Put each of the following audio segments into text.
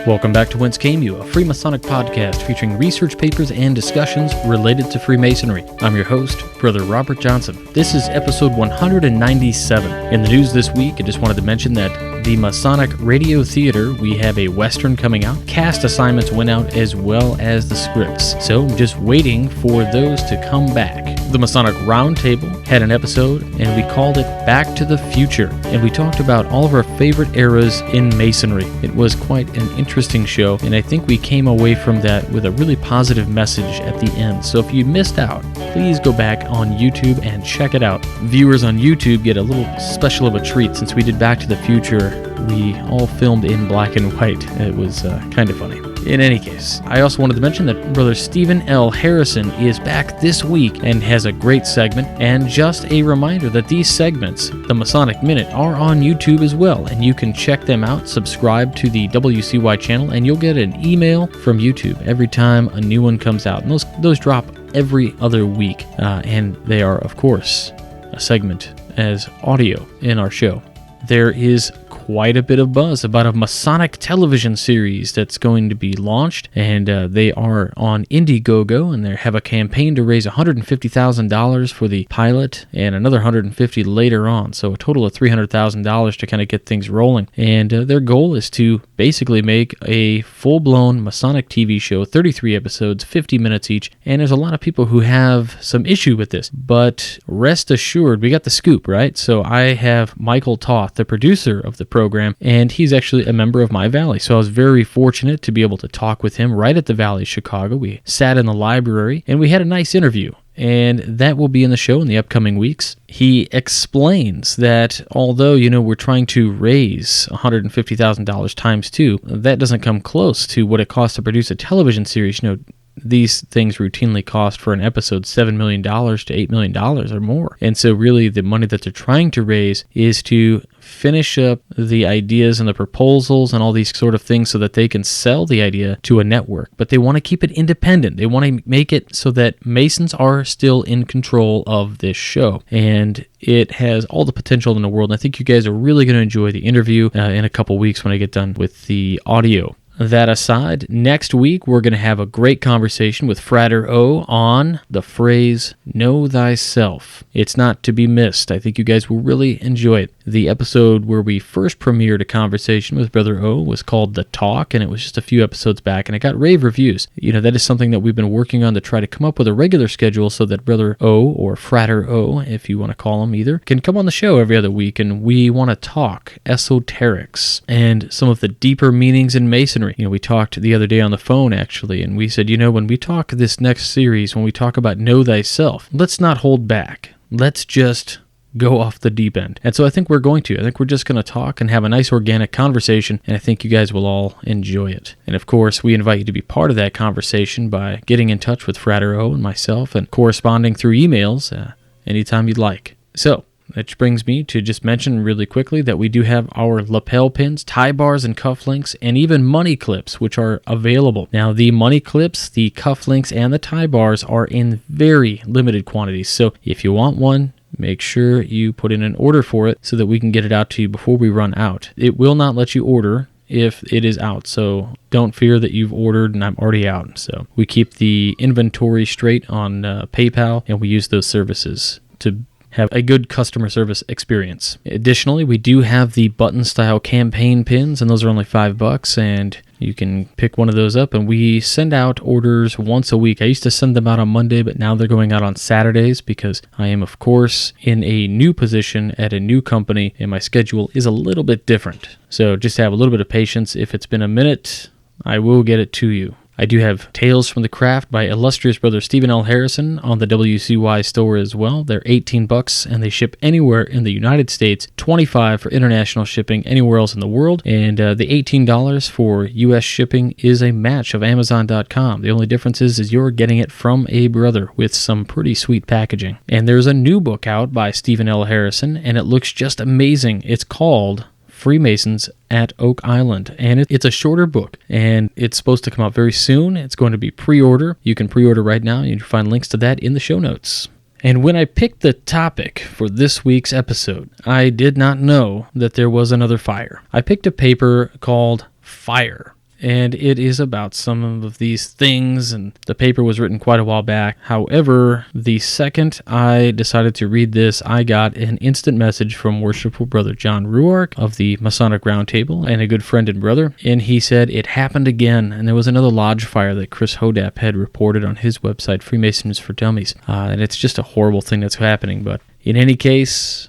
Welcome back to Whence, a free Masonic podcast featuring research papers and discussions related to Freemasonry. I'm your host, Brother Robert Johnson. This is episode 197. In the news this week, I just wanted to mention that the Masonic Radio Theater, we have a Western coming out. Cast assignments went out as well as the scripts. So I'm just waiting for those to come back. The Masonic Roundtable had an episode, and we called it Back to the Future. And we talked about all of our favorite eras in Masonry. It was quite an interesting show, and I think we came away from that with a really positive message at the end. So if you missed out, please go back on YouTube and check it out. Viewers on YouTube get a little special of a treat. Since we did Back to the Future, we all filmed in black and white. It was kind of funny. In any case, I also wanted to mention that Brother Stephen L. Harrison is back this week and has a great segment. And just a reminder that these segments, the Masonic Minute, are on YouTube as well, and you can check them out. Subscribe to the WCY channel, and you'll get an email from YouTube every time a new one comes out. And those drop every other week, and they are, of course, a segment as audio in our show. There is quite a bit of buzz about a Masonic television series that's going to be launched, and they are on Indiegogo, and they have a campaign to raise $150,000 for the pilot and another $150,000 later on, so a total of $300,000 to kind of get things rolling. And their goal is to basically make a full-blown Masonic TV show, 33 episodes, 50 minutes each, and there's a lot of people who have some issue with this, but rest assured, we got the scoop, right? So I have Michael Toth, the producer of the program, and he's actually a member of my Valley. So I was very fortunate to be able to talk with him right at the Valley, Chicago. We sat in the library and we had a nice interview, and that will be in the show in the upcoming weeks. He explains that although, we're trying to raise $150,000 times two, that doesn't come close to what it costs to produce a television series. These things routinely cost for an episode $7 million to $8 million or more. And so really the money that they're trying to raise is to finish up the ideas and the proposals and all these sort of things so that they can sell the idea to a network. But they want to keep it independent. They want to make it so that Masons are still in control of this show. And it has all the potential in the world. And I think you guys are really going to enjoy the interview in a couple weeks when I get done with the audio. That aside, next week we're going to have a great conversation with Frater O on the phrase, know thyself. It's not to be missed. I think you guys will really enjoy it. The episode where we first premiered a conversation with Brother O was called The Talk, and it was just a few episodes back, and it got rave reviews. That is something that we've been working on to try to come up with a regular schedule so that Brother O, or Frater O, if you want to call him either, can come on the show every other week, and we want to talk esoterics and some of the deeper meanings in Masonry. We talked the other day on the phone, actually, and we said, when we talk this next series, when we talk about know thyself, let's not hold back. Let's just go off the deep end. And so I think we're going to. I think we're just going to talk and have a nice organic conversation, and I think you guys will all enjoy it. And of course, we invite you to be part of that conversation by getting in touch with Frater O and myself and corresponding through emails anytime you'd like. So, which brings me to just mention really quickly that we do have our lapel pins, tie bars, and cufflinks, and even money clips, which are available. Now, the money clips, the cufflinks, and the tie bars are in very limited quantities. So if you want one, make sure you put in an order for it so that we can get it out to you before we run out. It will not let you order if it is out, so don't fear that you've ordered and I'm already out. So we keep the inventory straight on PayPal, and we use those services to have a good customer service experience. Additionally, we do have the button-style campaign pins, and those are only $5, and you can pick one of those up, and we send out orders once a week. I used to send them out on Monday, but now they're going out on Saturdays because I am, of course, in a new position at a new company, and my schedule is a little bit different. So just have a little bit of patience. If it's been a minute, I will get it to you. I do have Tales from the Craft by illustrious Brother Stephen L. Harrison on the WCY store as well. They're $18 and they ship anywhere in the United States, $25 for international shipping anywhere else in the world, and the $18 for U.S. shipping is a match of Amazon.com. The only difference is you're getting it from a brother with some pretty sweet packaging. And there's a new book out by Stephen L. Harrison, and it looks just amazing. It's called Freemasons at Oak Island, and it's a shorter book, and it's supposed to come out very soon. It's going to be pre-order. You can pre-order right now. You can find links to that in the show notes. And when I picked the topic for this week's episode, I did not know that there was another fire. I picked a paper called Fire, and it is about some of these things, and the paper was written quite a while back. However, the second I decided to read this, I got an instant message from Worshipful Brother John Ruark of the Masonic Roundtable, and a good friend and brother, and he said it happened again, and there was another lodge fire that Chris Hodap had reported on his website, Freemasons for Dummies, and it's just a horrible thing that's happening, but in any case,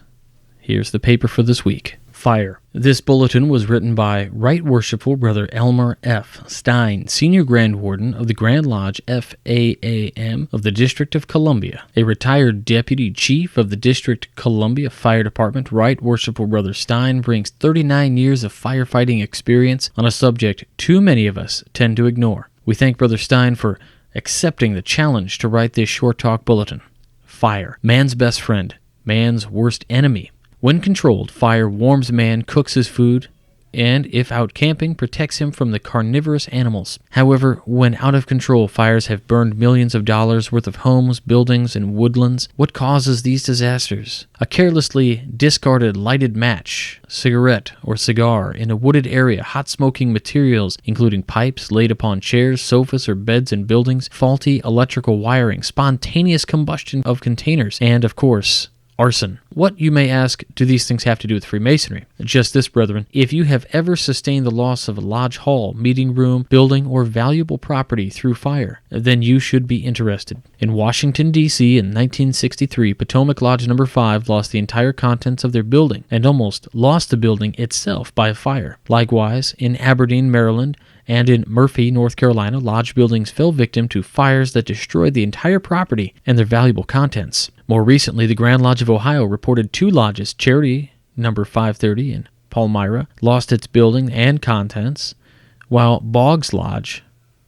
here's the paper for this week. Fire. This bulletin was written by Right Worshipful Brother Elmer F. Stein, Senior Grand Warden of the Grand Lodge FAAM of the District of Columbia, a retired Deputy Chief of the District Columbia Fire Department. Right Worshipful Brother Stein brings 39 years of firefighting experience on a subject too many of us tend to ignore. We thank Brother Stein for accepting the challenge to write this short talk bulletin. Fire. Man's best friend, man's worst enemy. When controlled, fire warms man, cooks his food, and, if out camping, protects him from the carnivorous animals. However, when out of control, fires have burned millions of dollars worth of homes, buildings, and woodlands. What causes these disasters? A carelessly discarded lighted match, cigarette, or cigar in a wooded area, hot smoking materials, including pipes laid upon chairs, sofas, or beds in buildings, faulty electrical wiring, spontaneous combustion of containers, and, of course, arson. What, you may ask, do these things have to do with Freemasonry? Just this, brethren. If you have ever sustained the loss of a lodge hall, meeting room, building, or valuable property through fire, then you should be interested. In Washington, D.C. in 1963, Potomac Lodge No. 5 lost the entire contents of their building and almost lost the building itself by fire. Likewise, in Aberdeen, Maryland, and in Murphy, North Carolina, lodge buildings fell victim to fires that destroyed the entire property and their valuable contents. More recently, the Grand Lodge of Ohio reported 2 lodges, Charity No. 530 in Palmyra, lost its building and contents, while Boggs Lodge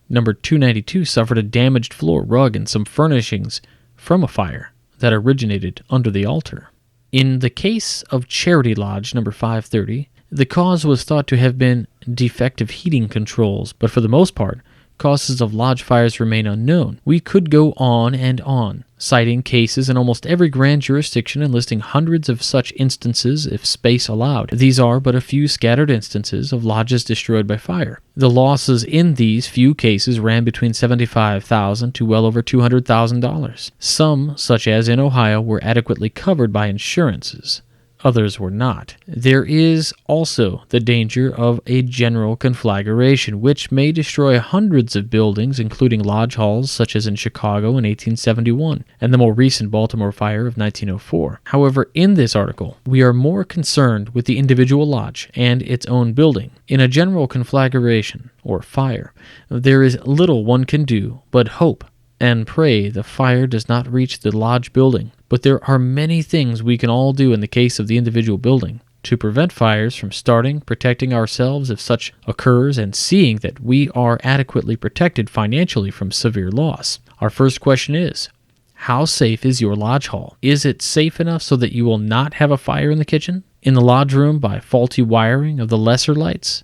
No. 292 suffered a damaged floor, rug, and some furnishings from a fire that originated under the altar. In the case of Charity Lodge No. 530, the cause was thought to have been defective heating controls, but for the most part, causes of lodge fires remain unknown. We could go on, citing cases in almost every grand jurisdiction and listing hundreds of such instances if space allowed. These are but a few scattered instances of lodges destroyed by fire. The losses in these few cases ran between $75,000 to well over $200,000. Some, such as in Ohio, were adequately covered by insurances. Others were not. There is also the danger of a general conflagration, which may destroy hundreds of buildings, including lodge halls such as in Chicago in 1871, and the more recent Baltimore fire of 1904. However, in this article, we are more concerned with the individual lodge and its own building. In a general conflagration, or fire, there is little one can do but hope and pray the fire does not reach the lodge building. But there are many things we can all do in the case of the individual building to prevent fires from starting, protecting ourselves if such occurs, and seeing that we are adequately protected financially from severe loss. Our first question is, how safe is your lodge hall? Is it safe enough so that you will not have a fire in the kitchen, in the lodge room by faulty wiring of the lesser lights,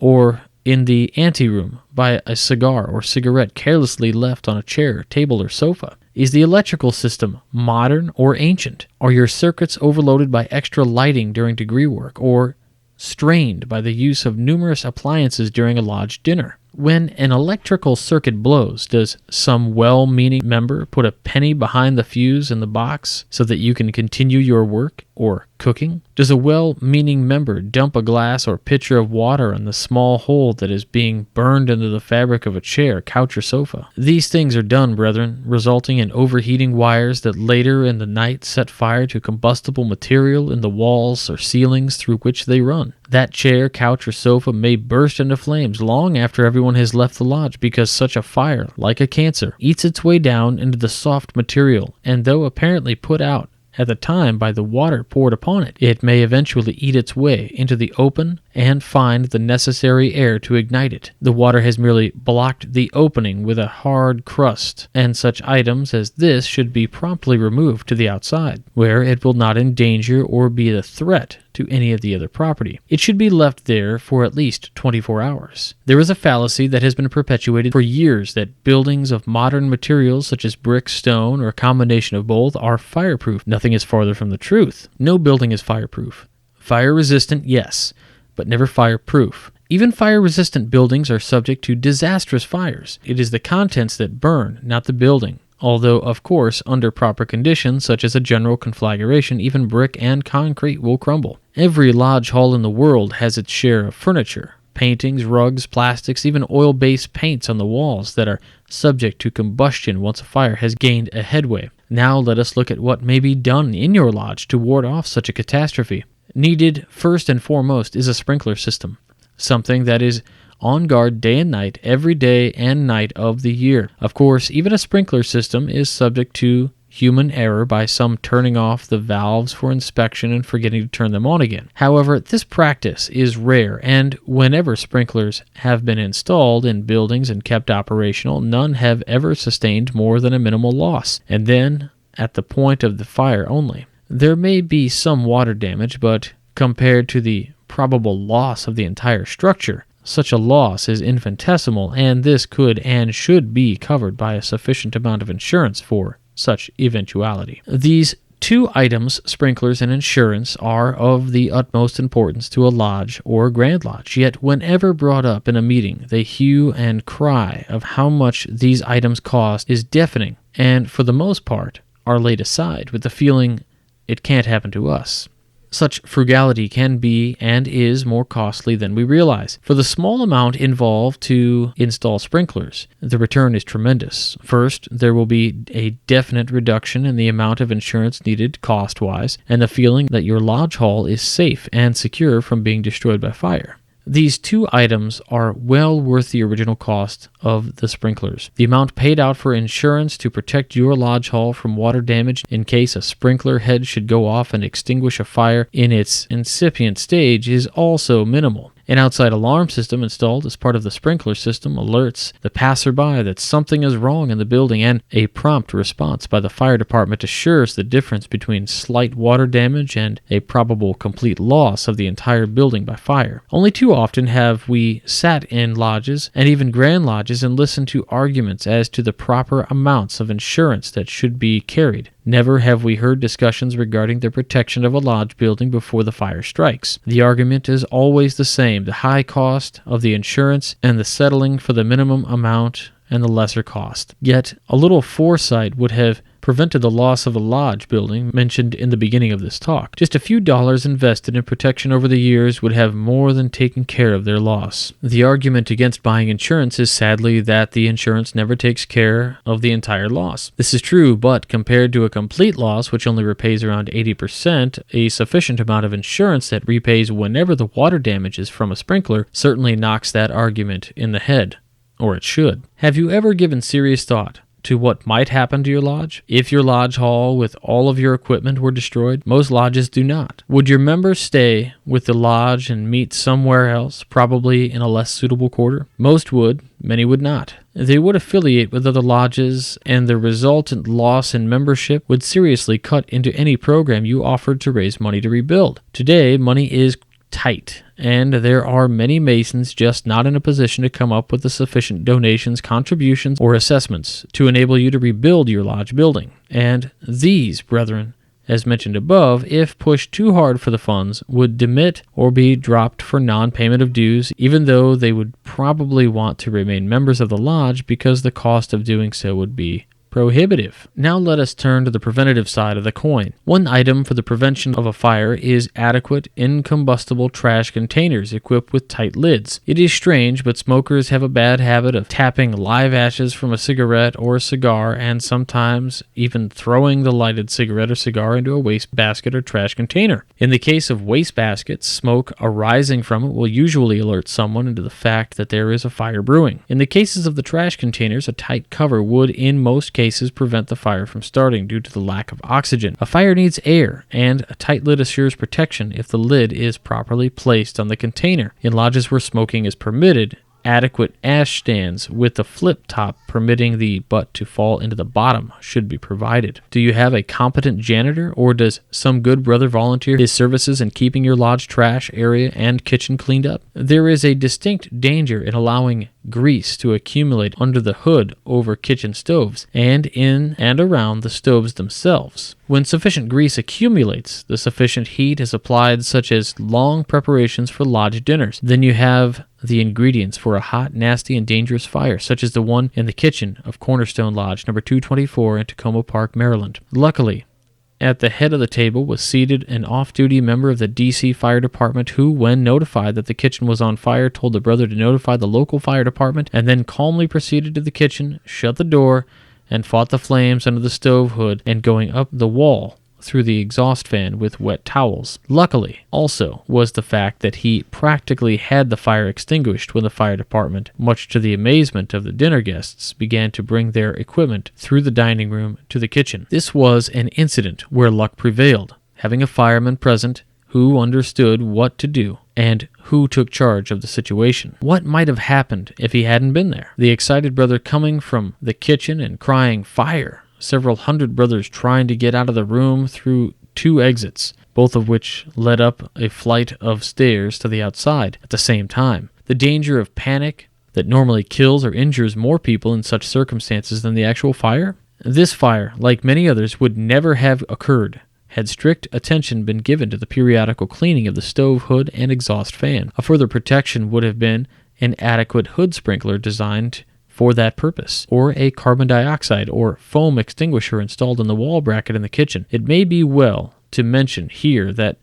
or in the anteroom by a cigar or cigarette carelessly left on a chair, table, or sofa? Is the electrical system modern or ancient? Are your circuits overloaded by extra lighting during degree work, or strained by the use of numerous appliances during a lodge dinner? When an electrical circuit blows, does some well-meaning member put a penny behind the fuse in the box so that you can continue your work or cooking? Does a well-meaning member dump a glass or pitcher of water in the small hole that is being burned into the fabric of a chair, couch, or sofa? These things are done, brethren, resulting in overheating wires that later in the night set fire to combustible material in the walls or ceilings through which they run. That chair, couch, or sofa may burst into flames long after everyone has left the lodge, because such a fire, like a cancer, eats its way down into the soft material, and though apparently put out at the time by the water poured upon it, it may eventually eat its way into the open and find the necessary air to ignite it. The water has merely blocked the opening with a hard crust, and such items as this should be promptly removed to the outside, where it will not endanger or be a threat to any of the other property. It should be left there for at least 24 hours. There is a fallacy that has been perpetuated for years that buildings of modern materials such as brick, stone, or a combination of both are fireproof. Nothing is farther from the truth. No building is fireproof. Fire resistant, yes, but never fireproof. Even fire-resistant buildings are subject to disastrous fires. It is the contents that burn, not the building. Although, of course, under proper conditions, such as a general conflagration, even brick and concrete will crumble. Every lodge hall in the world has its share of furniture, paintings, rugs, plastics, even oil-based paints on the walls that are subject to combustion once a fire has gained a headway. Now let us look at what may be done in your lodge to ward off such a catastrophe. Needed, first and foremost, is a sprinkler system, something that is on guard day and night, every day and night of the year. Of course, even a sprinkler system is subject to human error by some turning off the valves for inspection and forgetting to turn them on again. However, this practice is rare, and whenever sprinklers have been installed in buildings and kept operational, none have ever sustained more than a minimal loss, and then at the point of the fire only. There may be some water damage, but compared to the probable loss of the entire structure, such a loss is infinitesimal, and this could and should be covered by a sufficient amount of insurance for such eventuality. These two items, sprinklers and insurance, are of the utmost importance to a lodge or Grand Lodge, yet whenever brought up in a meeting, the hue and cry of how much these items cost is deafening, and for the most part are laid aside with the feeling it can't happen to us. Such frugality can be and is more costly than we realize. For the small amount involved to install sprinklers, the return is tremendous. First, there will be a definite reduction in the amount of insurance needed cost-wise, and the feeling that your lodge hall is safe and secure from being destroyed by fire. These two items are well worth the original cost of the sprinklers. The amount paid out for insurance to protect your lodge hall from water damage in case a sprinkler head should go off and extinguish a fire in its incipient stage is also minimal. An outside alarm system installed as part of the sprinkler system alerts the passerby that something is wrong in the building, and a prompt response by the fire department assures the difference between slight water damage and a probable complete loss of the entire building by fire. Only too often have we sat in lodges and even Grand Lodges and listened to arguments as to the proper amounts of insurance that should be carried. Never have we heard discussions regarding the protection of a lodge building before the fire strikes. The argument is always the same: the high cost of the insurance and the settling for the minimum amount and the lesser cost. Yet, a little foresight would have prevented the loss of a lodge building mentioned in the beginning of this talk. Just a few dollars invested in protection over the years would have more than taken care of their loss. The argument against buying insurance is sadly that the insurance never takes care of the entire loss. This is true, but compared to a complete loss, which only repays around 80%, a sufficient amount of insurance that repays whenever the water damage is from a sprinkler certainly knocks that argument in the head. Or it should. Have you ever given serious thought to what might happen to your lodge if your lodge hall with all of your equipment were destroyed? Most lodges do not. Would your members stay with the lodge and meet somewhere else, probably in a less suitable quarter? Most would, many would not. They would affiliate with other lodges, and the resultant loss in membership would seriously cut into any program you offered to raise money to rebuild. Today, money is tight, and there are many Masons just not in a position to come up with the sufficient donations, contributions, or assessments to enable you to rebuild your lodge building. And these, brethren, as mentioned above, if pushed too hard for the funds, would demit or be dropped for non-payment of dues, even though they would probably want to remain members of the lodge because the cost of doing so would be prohibitive. Now let us turn to the preventative side of the coin. One item for the prevention of a fire is adequate incombustible trash containers equipped with tight lids. It is strange, but smokers have a bad habit of tapping live ashes from a cigarette or a cigar, and sometimes even throwing the lighted cigarette or cigar into a wastebasket or trash container. In the case of wastebaskets, smoke arising from it will usually alert someone into the fact that there is a fire brewing. In the cases of the trash containers, a tight cover would, in most cases, prevent the fire from starting due to the lack of oxygen. A fire needs air, and a tight lid assures protection if the lid is properly placed on the container. In lodges where smoking is permitted, adequate ash stands with the flip top permitting the butt to fall into the bottom should be provided. Do you have a competent janitor, or does some good brother volunteer his services in keeping your lodge trash area and kitchen cleaned up? There is a distinct danger in allowing grease to accumulate under the hood over kitchen stoves and in and around the stoves themselves. When sufficient grease accumulates, the sufficient heat is applied, such as long preparations for lodge dinners. Then you have the ingredients for a hot, nasty, and dangerous fire, such as the one in the kitchen of Cornerstone Lodge, number 224 in Tacoma Park, Maryland. Luckily, at the head of the table was seated an off-duty member of the D.C. Fire Department who, when notified that the kitchen was on fire, told the brother to notify the local fire department and then calmly proceeded to the kitchen, shut the door, and fought the flames under the stove hood and going up the wall through the exhaust fan with wet towels. Luckily, also, was the fact that he practically had the fire extinguished when the fire department, much to the amazement of the dinner guests, began to bring their equipment through the dining room to the kitchen. This was an incident where luck prevailed, having a fireman present who understood what to do and who took charge of the situation. What might have happened if he hadn't been there? The excited brother coming from the kitchen and crying, "Fire!" Several hundred brothers trying to get out of the room through 2 exits, both of which led up a flight of stairs to the outside at the same time. The danger of panic that normally kills or injures more people in such circumstances than the actual fire? This fire, like many others, would never have occurred had strict attention been given to the periodical cleaning of the stove hood and exhaust fan. A further protection would have been an adequate hood sprinkler designed for that purpose, or a carbon dioxide or foam extinguisher installed in the wall bracket in the kitchen. It may be well to mention here that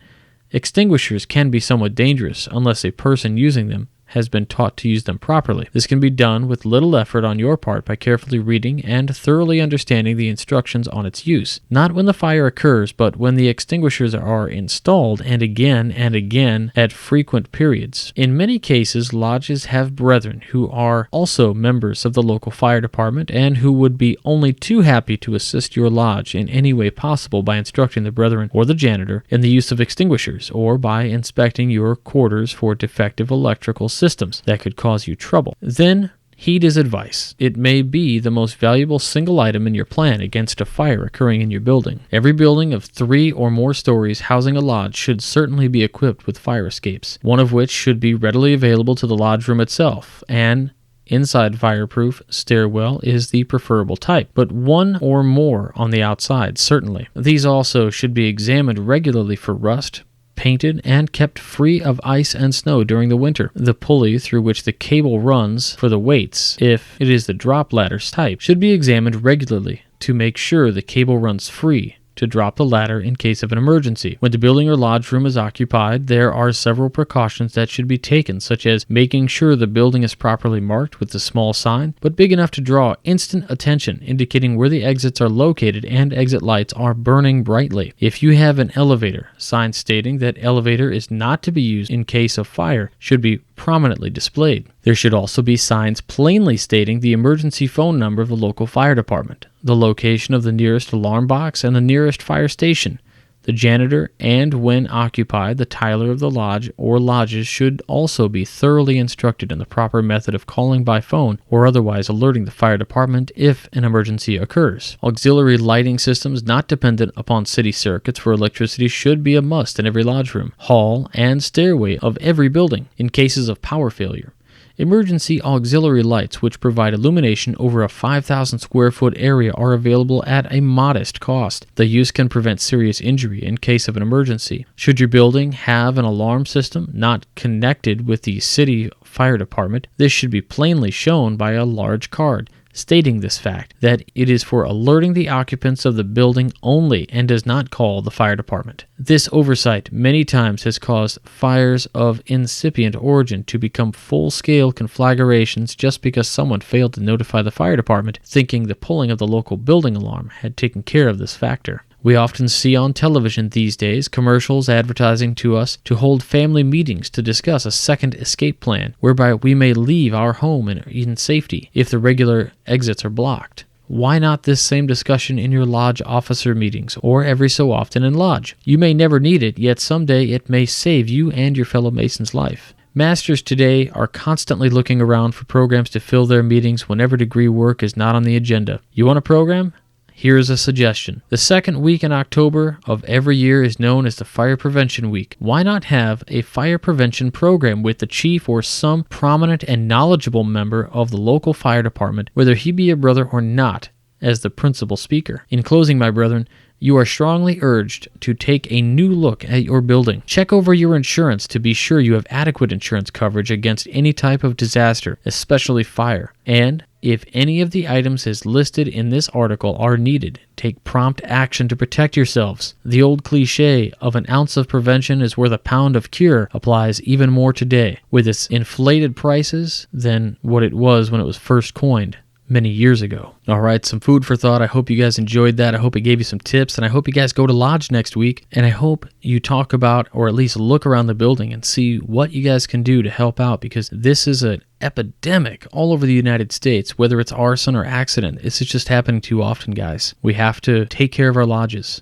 extinguishers can be somewhat dangerous unless a person using them has been taught to use them properly. This can be done with little effort on your part by carefully reading and thoroughly understanding the instructions on its use. Not when the fire occurs, but when the extinguishers are installed and again at frequent periods. In many cases, lodges have brethren who are also members of the local fire department and who would be only too happy to assist your lodge in any way possible by instructing the brethren or the janitor in the use of extinguishers, or by inspecting your quarters for defective electrical systems that could cause you trouble. Then heed his advice. It may be the most valuable single item in your plan against a fire occurring in your building. Every building of 3 or more stories housing a lodge should certainly be equipped with fire escapes, one of which should be readily available to the lodge room itself. An inside fireproof stairwell is the preferable type, but 1 or more on the outside, certainly. These also should be examined regularly for rust, painted, and kept free of ice and snow during the winter. The pulley through which the cable runs for the weights, if it is the drop ladder type, should be examined regularly to make sure the cable runs free to drop the ladder in case of an emergency. When the building or lodge room is occupied, there are several precautions that should be taken, such as making sure the building is properly marked with a small sign, but big enough to draw instant attention, indicating where the exits are located and exit lights are burning brightly. If you have an elevator, signs stating that elevator is not to be used in case of fire should be prominently displayed. There should also be signs plainly stating the emergency phone number of the local fire department, the location of the nearest alarm box and the nearest fire station. The janitor and, when occupied, the tiler of the lodge or lodges should also be thoroughly instructed in the proper method of calling by phone or otherwise alerting the fire department if an emergency occurs. Auxiliary lighting systems not dependent upon city circuits for electricity should be a must in every lodge room, hall, and stairway of every building in cases of power failure. Emergency auxiliary lights, which provide illumination over a 5,000 square foot area, are available at a modest cost. The use can prevent serious injury in case of an emergency. Should your building have an alarm system not connected with the city fire department, this should be plainly shown by a large card stating this fact, that it is for alerting the occupants of the building only and does not call the fire department. This oversight many times has caused fires of incipient origin to become full-scale conflagrations just because someone failed to notify the fire department, thinking the pulling of the local building alarm had taken care of this factor. We often see on television these days commercials advertising to us to hold family meetings to discuss a second escape plan, whereby we may leave our home in safety if the regular exits are blocked. Why not this same discussion in your lodge officer meetings, or every so often in lodge? You may never need it, yet someday it may save you and your fellow Mason's life. Masters today are constantly looking around for programs to fill their meetings whenever degree work is not on the agenda. You want a program? here's a suggestion. The second week in October of every year is known as the Fire Prevention Week. Why not have a fire prevention program with the chief or some prominent and knowledgeable member of the local fire department, whether he be a brother or not, as the principal speaker? In closing, my brethren, you are strongly urged to take a new look at your building. Check over your insurance to be sure you have adequate insurance coverage against any type of disaster, especially fire. And if any of the items as listed in this article are needed, take prompt action to protect yourselves. The old cliche of an ounce of prevention is worth a pound of cure applies even more today, with its inflated prices than what it was when it was first coined many years ago. All right, some food for thought. I hope you guys enjoyed that. I hope it gave you some tips, and I hope you guys go to Lodge next week, and I hope you talk about or at least look around the building and see what you guys can do to help out, because this is an epidemic all over the United States, whether it's arson or accident. This is just happening too often, guys. We have to take care of our lodges.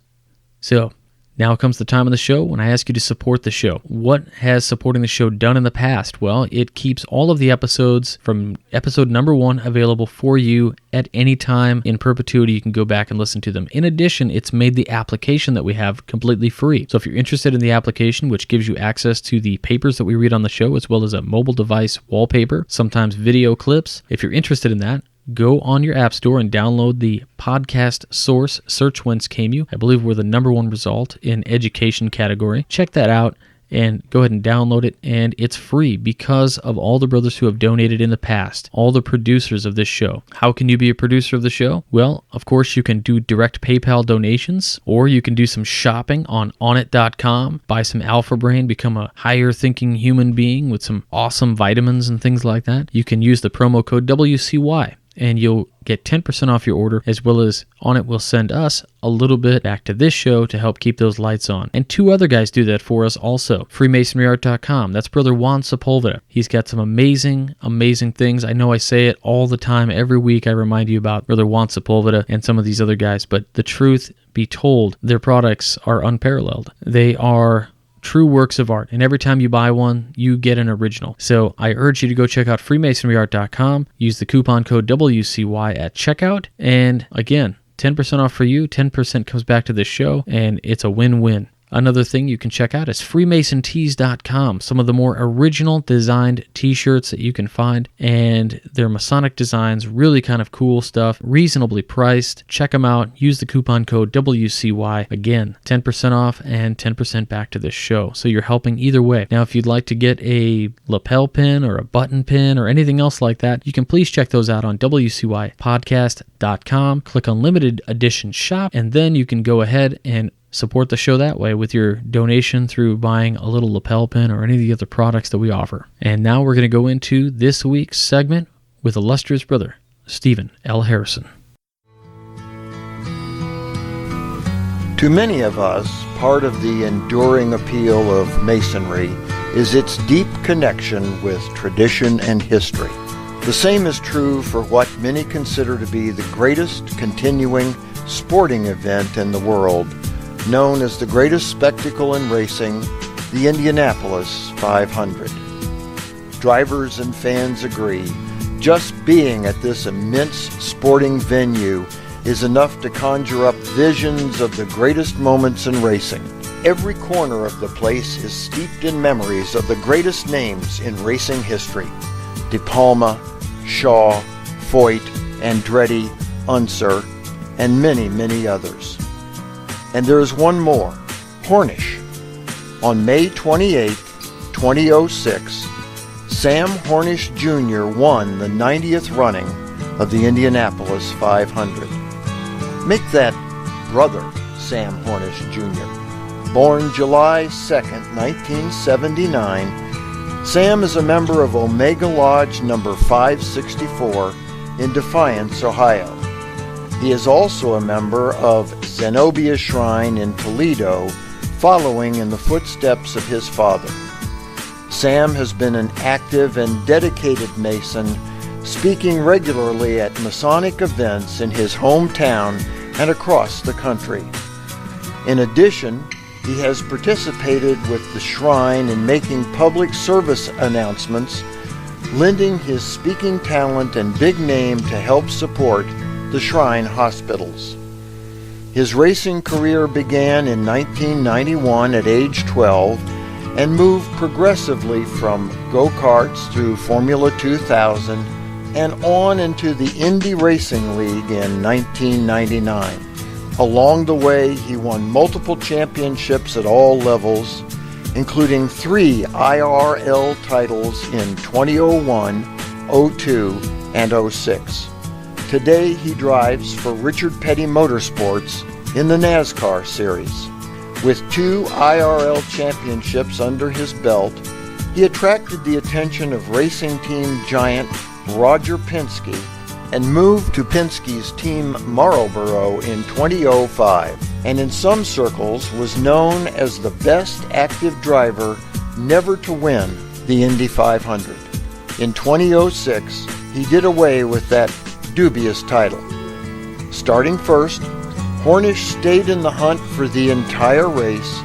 So, now comes the time of the show when I ask you to support the show. What has supporting the show done in the past? Well, it keeps all of the episodes from episode number 1 available for you at any time in perpetuity. You can go back and listen to them. In addition, it's made the application that we have completely free. So if you're interested in the application, which gives you access to the papers that we read on the show, as well as a mobile device wallpaper, sometimes video clips, if you're interested in that, go on your app store and download the podcast source, search Whence Came You. I believe we're the number 1 result in education category. Check that out and go ahead and download it, and it's free because of all the brothers who have donated in the past, all the producers of this show. How can you be a producer of the show? Well, of course, you can do direct PayPal donations, or you can do some shopping on onit.com, buy some Alpha Brain, become a higher thinking human being with some awesome vitamins and things like that. You can use the promo code WCY, and you'll get 10% off your order, as well as Onnit will send us a little bit back to this show to help keep those lights on. And 2 other guys do that for us also. FreemasonryArt.com. That's Brother Juan Sepulveda. He's got some amazing, amazing things. I know I say it all the time. Every week I remind you about Brother Juan Sepulveda and some of these other guys. But the truth be told, their products are unparalleled. They are true works of art, and every time you buy one, you get an original. So I urge you to go check out FreemasonryArt.com, use the coupon code WCY at checkout, and again, 10% off for you, 10% comes back to this show, and it's a win-win. Another thing you can check out is FreemasonTees.com, some of the more original designed t-shirts that you can find, and they're Masonic designs, really kind of cool stuff, reasonably priced. Check them out. Use the coupon code WCY. Again, 10% off and 10% back to this show, so you're helping either way. Now, if you'd like to get a lapel pin or a button pin or anything else like that, you can please check those out on WCYpodcast.com. Click on Limited Edition Shop, and then you can go ahead and support the show that way with your donation through buying a little lapel pin or any of the other products that we offer. And now we're going to go into this week's segment with illustrious brother Stephen L. Harrison. To many of us, part of the enduring appeal of Masonry is its deep connection with tradition and history. The same is true for what many consider to be the greatest continuing sporting event in the world, known as the greatest spectacle in racing, the Indianapolis 500. Drivers and fans agree, just being at this immense sporting venue is enough to conjure up visions of the greatest moments in racing. Every corner of the place is steeped in memories of the greatest names in racing history: De Palma, Shaw, Foyt, Andretti, Unser, and many, many others. And there is one more, Hornish. On May 28, 2006, Sam Hornish Jr. won the 90th running of the Indianapolis 500. Make that brother Sam Hornish Jr. Born July 2, 1979, Sam is a member of Omega Lodge number 564 in Defiance, Ohio. He is also a member of Zenobia Shrine in Toledo, following in the footsteps of his father. Sam has been an active and dedicated Mason, speaking regularly at Masonic events in his hometown and across the country. In addition, he has participated with the Shrine in making public service announcements, lending his speaking talent and big name to help support the Shrine hospitals. His racing career began in 1991 at age 12 and moved progressively from go-karts through Formula 2000 and on into the Indy Racing League in 1999. Along the way, he won multiple championships at all levels, including 3 IRL titles in 2001, 02, and 06. Today, he drives for Richard Petty Motorsports in the NASCAR series. With 2 IRL championships under his belt, he attracted the attention of racing team giant Roger Penske and moved to Penske's team Marlboro in 2005, and in some circles was known as the best active driver never to win the Indy 500. In 2006, he did away with that dubious title. Starting first, Hornish stayed in the hunt for the entire race,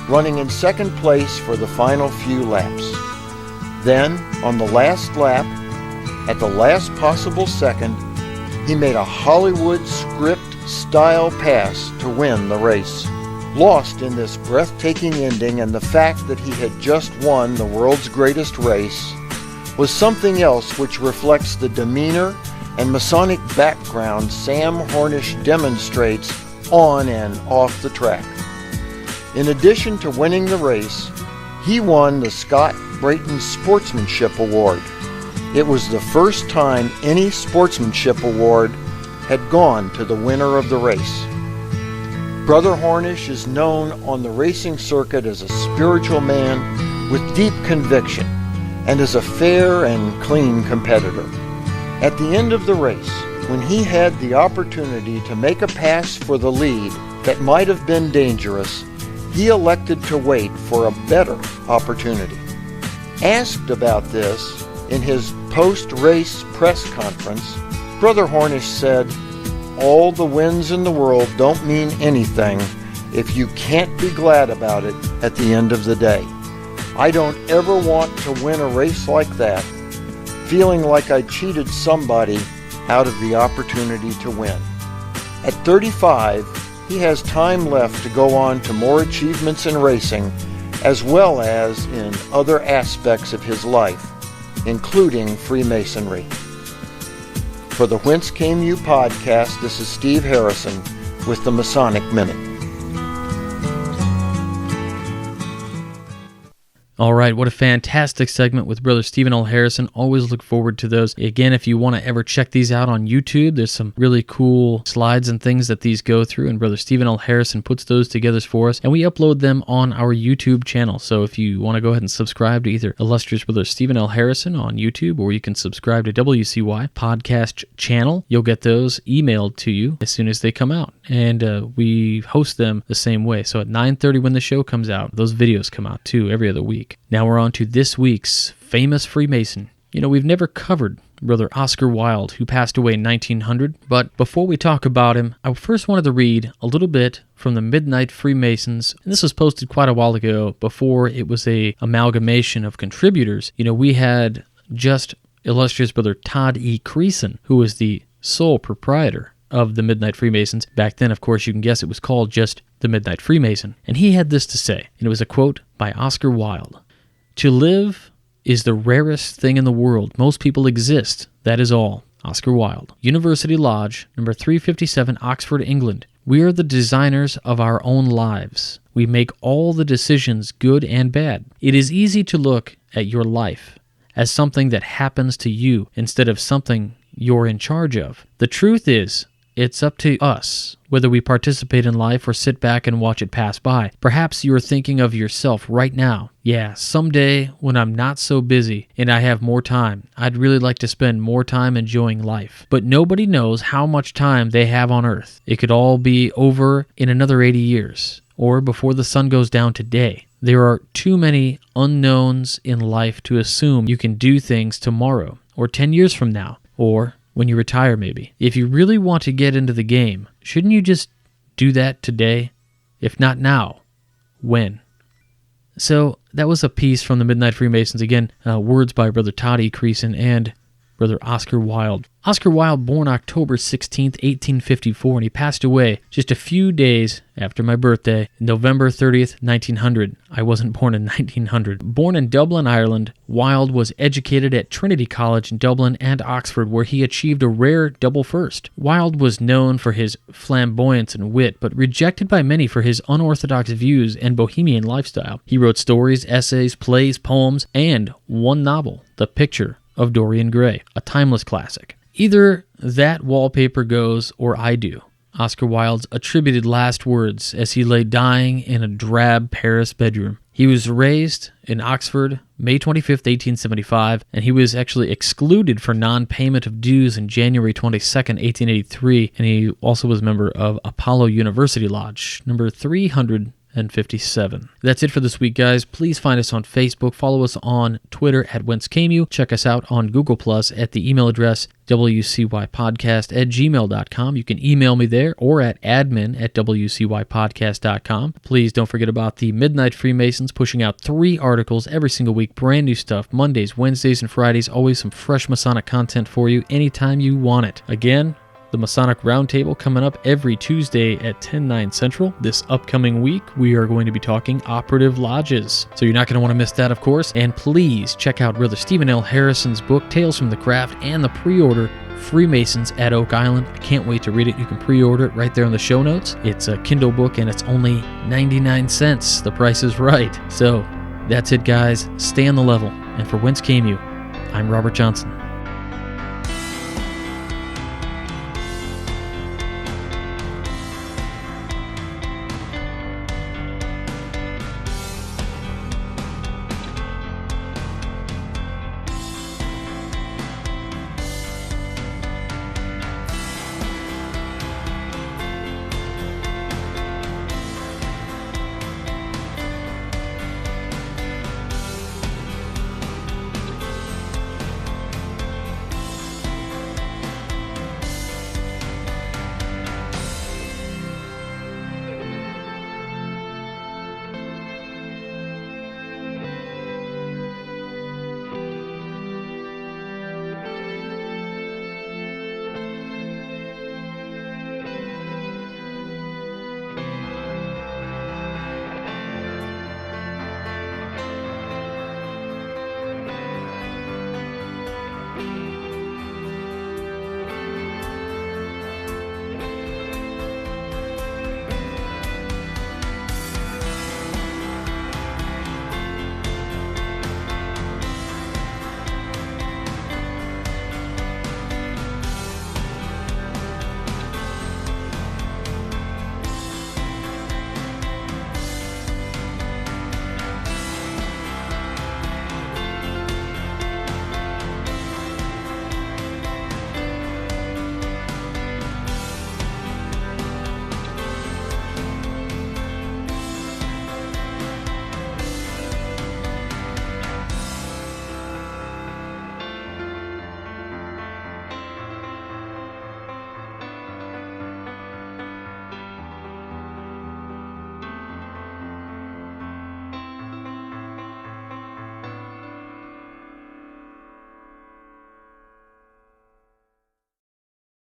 running in second place for the final few laps. Then, on the last lap, at the last possible second, he made a Hollywood script-style pass to win the race. Lost in this breathtaking ending and the fact that he had just won the world's greatest race was something else which reflects the demeanor and Masonic background Sam Hornish demonstrates on and off the track. In addition to winning the race, he won the Scott Brayton Sportsmanship Award. It was the first time any sportsmanship award had gone to the winner of the race. Brother Hornish is known on the racing circuit as a spiritual man with deep conviction and as a fair and clean competitor. At the end of the race, when he had the opportunity to make a pass for the lead that might have been dangerous, he elected to wait for a better opportunity. Asked about this in his post-race press conference, Brother Hornish said, "All the wins in the world don't mean anything if you can't be glad about it at the end of the day. I don't ever want to win a race like that, feeling like I cheated somebody out of the opportunity to win." At 35, he has time left to go on to more achievements in racing, as well as in other aspects of his life, including Freemasonry. For the Whence Came You podcast, this is Steve Harrison with the Masonic Minute. All right, what a fantastic segment with Brother Stephen L. Harrison. Always look forward to those. Again, if you want to ever check these out on YouTube, there's some really cool slides and things that these go through, and Brother Stephen L. Harrison puts those together for us, and we upload them on our YouTube channel. So if you want to go ahead and subscribe to either illustrious Brother Stephen L. Harrison on YouTube, or you can subscribe to WCY podcast channel, you'll get those emailed to you as soon as they come out. And we host them the same way. So at 9:30 when the show comes out, those videos come out too every other week. Now we're on to this week's famous Freemason. You know, we've never covered Brother Oscar Wilde, who passed away in 1900, but before we talk about him, I first wanted to read a little bit from the Midnight Freemasons, and this was posted quite a while ago, before it was a amalgamation of contributors. You know, we had just illustrious Brother Todd E. Creason, who was the sole proprietor of the Midnight Freemasons. Back then, of course, you can guess it was called just the Midnight Freemason. And he had this to say, and it was a quote by Oscar Wilde: "To live is the rarest thing in the world. Most people exist, that is all." Oscar Wilde. University Lodge, number 357, Oxford, England. "We are the designers of our own lives. We make all the decisions, good and bad. It is easy to look at your life as something that happens to you instead of something you're in charge of. The truth is, it's up to us whether we participate in life or sit back and watch it pass by. Perhaps you're thinking of yourself right now. Yeah, someday when I'm not so busy and I have more time, I'd really like to spend more time enjoying life. But nobody knows how much time they have on Earth. It could all be over in another 80 years, or before the sun goes down today. There are too many unknowns in life to assume you can do things tomorrow, or 10 years from now, or when you retire maybe. If you really want to get into the game, shouldn't you just do that today? If not now, when?" So that was a piece from the Midnight Freemasons. Again, words by Brother Todd E. Creason. And Brother Oscar Wilde. Oscar Wilde, born October 16th, 1854, and he passed away just a few days after my birthday, November 30th, 1900. I wasn't born in 1900. Born in Dublin, Ireland, Wilde was educated at Trinity College in Dublin and Oxford, where he achieved a rare double first. Wilde was known for his flamboyance and wit, but rejected by many for his unorthodox views and bohemian lifestyle. He wrote stories, essays, plays, poems, and one novel, The Picture of Dorian Gray, a timeless classic. Either that wallpaper goes or I do. Oscar Wilde's attributed last words as he lay dying in a drab Paris bedroom. He was raised in Oxford, May 25th, 1875, and he was actually excluded for non-payment of dues in January 22nd, 1883, and he also was a member of Apollo University Lodge, number 357. That's it for this week, guys. Please find us on Facebook, follow us on Twitter at Whence, check us out on Google Plus at the email address wcypodcast@gmail.com. You can email me there or at admin@wcypodcast.com. Please don't forget about the Midnight Freemasons, pushing out 3 articles every single week, brand new stuff, Mondays, Wednesdays, and Fridays, always some fresh Masonic content for you anytime you want it. Again, the Masonic Roundtable coming up every Tuesday at 10/9 Central. This upcoming week, we are going to be talking operative lodges. So you're not going to want to miss that, of course. And please check out Brother Stephen L. Harrison's book, Tales from the Craft, and the pre-order Freemasons at Oak Island. I can't wait to read it. You can pre-order it right there in the show notes. It's a Kindle book, and it's only 99 cents. The price is right. So that's it, guys. Stay on the level. And for Whence Came You, I'm Robert Johnson.